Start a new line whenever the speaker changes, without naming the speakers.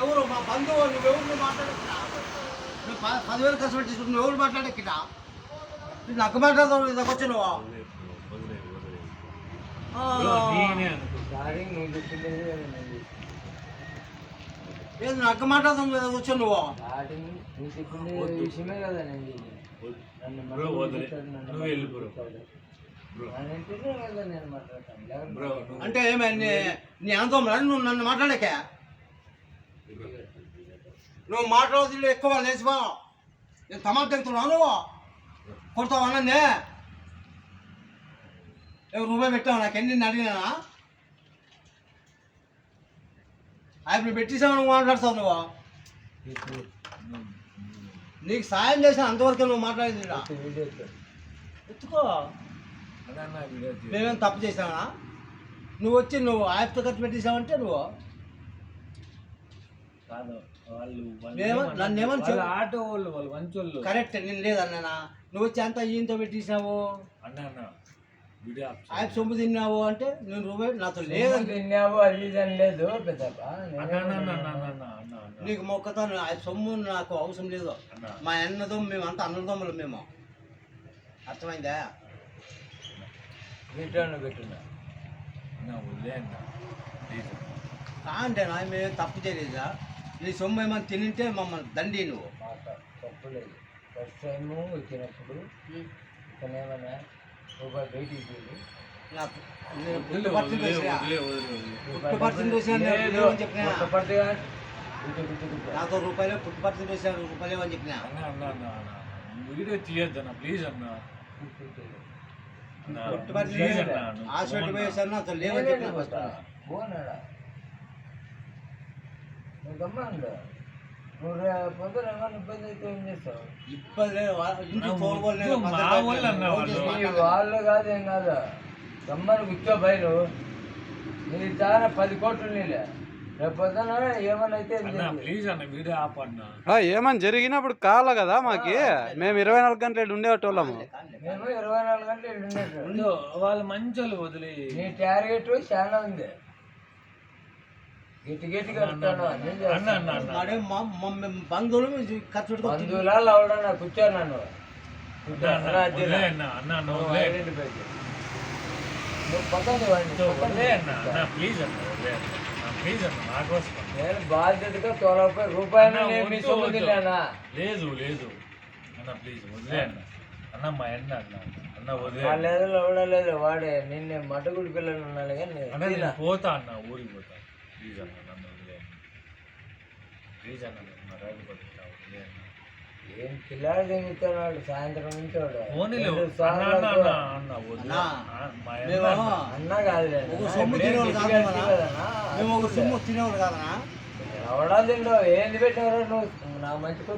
ఎవరు మా బంధువు నువ్వెవరు మాట్లాడకుండా నువ్వు 10,000 కష్టపడి తీసుకుని నువ్వు ఎవరు మాట్లాడక్కిట నాకు మాట్లాడతావు ఇదొక వచ్చి నువ్వు ఏది నాకు మాట్లాడతావు ఇదొక వచ్చి నువ్వు
విషయమే కదా
అంటే ఏమైంది నీ అంతం నువ్వు నన్ను మాట్లాడక నువ్వు మాట్లాడదు ఎక్కువ లేచిపో నేను తమాకు తెగుతున్నావు నువ్వు కొడతావు అన్నదే రూపాయి పెట్టావు నాకు ఎన్ని అడిగినా ఇప్పుడు పెట్టేసావు నువ్వు మాట్లాడతావు నువ్వు నీకు సాయం చేసిన అంతవరకు నువ్వు మాట్లాడేది ఎత్తుకో మేమేం తప్పు చేసావా నువ్వు వచ్చి నువ్వు ఆయప్తో ఖర్చు పెట్టేసావంటే నువ్వు
కాదు వాళ్ళు
నన్నేమని
ఆటో వాళ్ళు వాళ్ళు మంచి వాళ్ళు
కరెక్ట్ నేను లేదన్నా నువ్వు వచ్చి అంతా ఈయంతో పెట్టేసావు ఆయన సొమ్ము తిన్నావు అంటే నేను రూపాయి నాతో లేదని
తిన్నావు అది ఇది లేదు పెద్ద
నీకు మొక్కతాను ఆయన సొమ్ము నాకు అవసరం లేదు మా అన్నదో మేమంతా అన్నదమ్ములు మేము అర్థమైందా
రిటర్న్ పెట్టున్నా
అంటే మేము తప్పు చేయలేదా నీ సొమ్ము ఏమైనా తినింటే మమ్మల్ని దండి నువ్వు
తప్పు లేదు ఫస్ట్ టైము వచ్చినప్పుడు ఇతనేమన్నా రూపాయి బయటికి పోయి
నాకు నాతో రూపాయలు పుట్టుపర్తి వేసాను రూపాయలు అని చెప్పిన
వీడియో తీయొద్దన్నా ప్లీజ్ అన్నా
పుట్టుపర్తి హాస్పిటల్ వేసాను నాతో లేవని చెప్పిన ఫస్ట్
పోనాడా నువ్వు గమ్మండు నువ్వు పొద్దున ఏమన్నా ఇబ్బంది అయితే ఏం చేస్తావు
ఇబ్బంది
వాళ్ళు కాదు ఏం కాదు గమ్మని కూర్చో బయలు నీ చాలా 10 కోట్లు నీలే రేపు పొద్దున ఏమన్నా అయితే ప్లీజ్ అన్న వీడియో ఆపన్నా
ఏమని జరిగినప్పుడు కావాలి కదా మాకి మేము 24 గంటలు ఉండేటోళ్ళము
మేము 24 గంటలు ఉండేటోళ్ళు వాళ్ళు మంచి వాళ్ళు వదిలి నీ టార్గెట్ చాలా ఉంది గట్టి గట్టిగా
బంధువులు ఖర్చు
బంధువులలో అవడా కూర్చోను నన్ను నువ్వు పక్కన నేను బాధ్యతగా 90 రూపాయలు మీ సొమ్ము తిన్నానా
లేదు లేదు అన్న ప్లీజ్ వదిలే అన్న అన్న మా అన్న అన్న అన్న వదిలే
లేదు అవడలేదు వాడే నిన్నే మటగుడి పిల్లలు ఉన్నాను కానీ
పోతా అన్న ఊరికి పోతా ప్లీజ్ అన్న నన్ను వదిలే ప్లీజ్ అన్న రాజు పడుతుంటా వదిలే అన్న
ఏం పిల్లాడు తింగుతున్నాడు సాయంత్రం నుంచి అన్న కాదు
సొమ్ము తినేవాళ్ళు కాదనా
ఎవడా తిండో ఏంది పెట్టారు నువ్వు నా మంచి